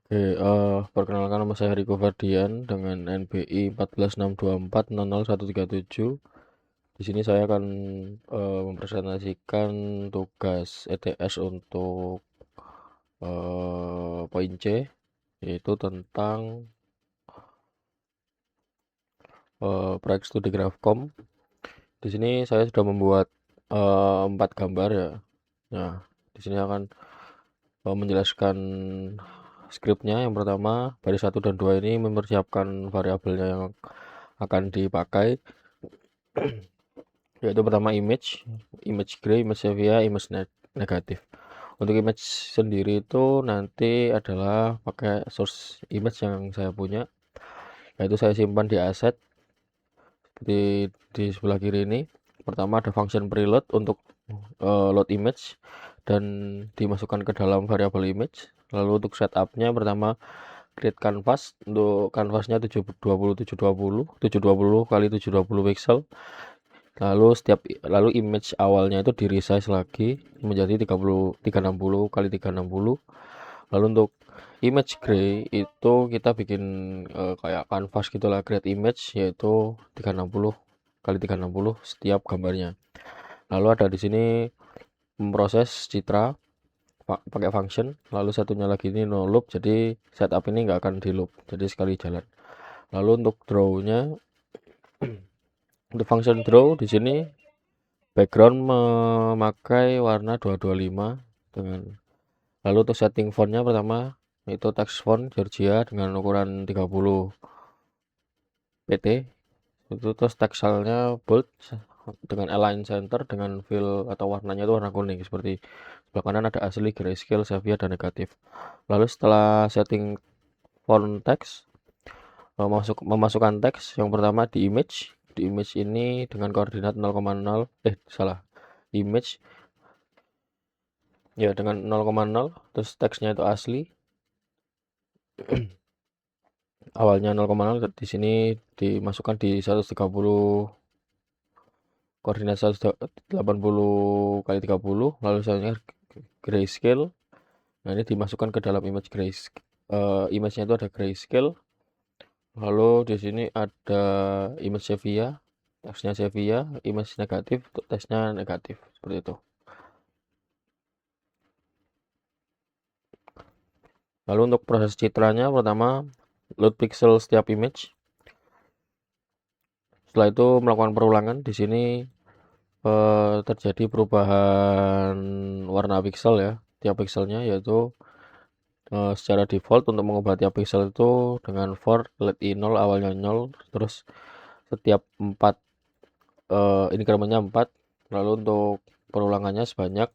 Oke, perkenalkan nama saya Riko Ferdian dengan NBI 14.624.00137. Di sini saya akan mempresentasikan tugas ETS untuk poin C, yaitu tentang proyek studi Grafcom. Di sini saya sudah membuat 4 gambar ya. Nah, di sini akan menjelaskan skripnya. Yang pertama, baris 1 dan 2 ini mempersiapkan variabelnya yang akan dipakai, yaitu pertama image gray, image sepia, image negatif. Untuk image sendiri itu nanti adalah pakai source image yang saya punya, yaitu saya simpan di asset seperti di sebelah kiri ini. Pertama ada function preload untuk load image dan dimasukkan ke dalam variabel image. Lalu untuk setupnya pertama create canvas, untuk canvasnya 720 kali 720 pixel. Lalu image awalnya itu di resize lagi menjadi 360 kali 360. Lalu untuk image gray itu kita bikin kayak canvas gitulah, create image, yaitu 360 kali 360 setiap gambarnya. Lalu ada di sini memproses citra pakai function. Lalu satunya lagi ini no loop, jadi setup ini nggak akan di loop, jadi sekali jalan. Lalu untuk draw-nya, untuk function draw di sini background memakai warna 225 dengan. Lalu untuk setting fontnya pertama itu text font Georgia dengan ukuran 30 pt. Itu terus textile-nya bold dengan align center dengan fill atau warnanya itu warna kuning, seperti sebelah kanan ada asli, grayscale, sepia, dan negatif. Lalu setelah setting font text, memasukkan teks yang pertama di image ini dengan koordinat 0,0 image ya dengan 0,0, terus teksnya itu asli awalnya 0,0, di sini dimasukkan di 130 koordinat 180 kali 30. Lalu selanjutnya grayscale. Nah, ini dimasukkan ke dalam image grayscale. Image-nya itu ada grayscale. Lalu di sini ada image sepia, teksnya sepia, image negatif, teksnya negatif, seperti itu. Lalu untuk proses citranya pertama load pixel setiap image. Setelah itu melakukan perulangan. Di sini terjadi perubahan warna pixel ya, tiap pixelnya, yaitu secara default untuk mengubah tiap pixel itu dengan for let i 0 awalnya 0, terus setiap 4 incrementnya 4. Lalu untuk perulangannya sebanyak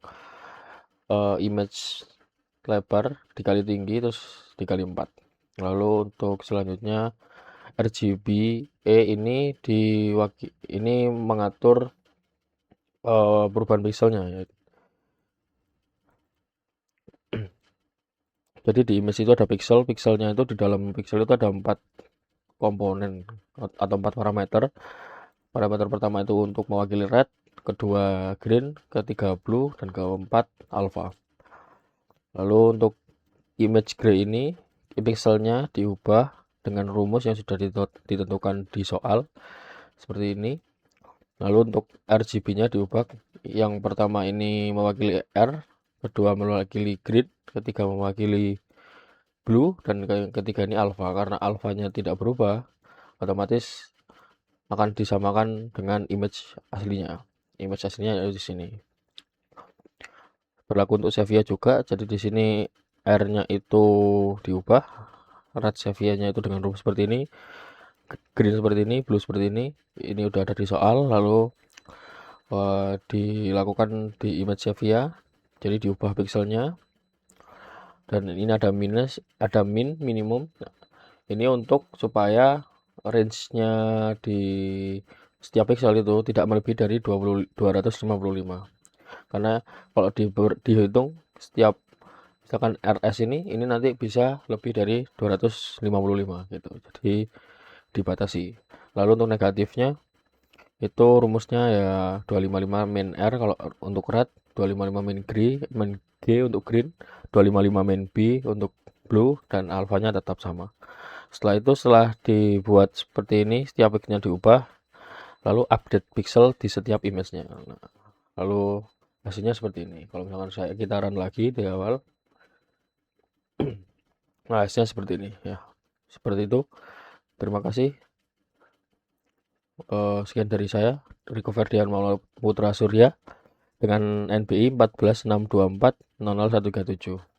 image lebar dikali tinggi terus dikali 4. Lalu untuk selanjutnya RGB ini ini mengatur perubahan pixelnya ya. Jadi di image itu ada pixelnya itu di dalam pixel itu ada 4 komponen atau 4 parameter. Parameter pertama itu untuk mewakili red, kedua green, ketiga blue, dan keempat alpha. Lalu untuk image gray ini pixelnya diubah dengan rumus yang sudah ditentukan di soal seperti ini. Lalu untuk RGB-nya diubah, yang pertama ini mewakili R, kedua mewakili green, ketiga mewakili blue, dan ketiga ini alpha. Karena alfanya tidak berubah, otomatis akan disamakan dengan image aslinya. Image aslinya ada di sini. Berlaku untuk sepia juga. Jadi di sini R-nya itu diubah, red sepia-nya itu dengan rumus seperti ini, green seperti ini, blue seperti ini. Ini udah ada di soal. Lalu dilakukan di image sepia. Jadi diubah pixelnya. Dan ini ada minimum. Nah, ini untuk supaya range-nya di setiap pixel itu tidak melebihi dari 255. Karena kalau dihitung setiap misalkan RS ini nanti bisa lebih dari 255 gitu. Jadi dibatasi. Lalu untuk negatifnya itu rumusnya ya 255 main R kalau untuk red, 255 main G untuk green, 255 main B untuk blue dan alfanya tetap sama. Setelah itu, setelah dibuat seperti ini, setiap pixelnya diubah, lalu update pixel di setiap image-nya. Nah, lalu hasilnya seperti ini. Kalau misalkan kita run lagi di awal, nah hasilnya seperti ini ya. Seperti itu. Terima kasih. Sekian dari saya, Riko Ferdian Maulana Putra Surya dengan NBI 14.624.0037.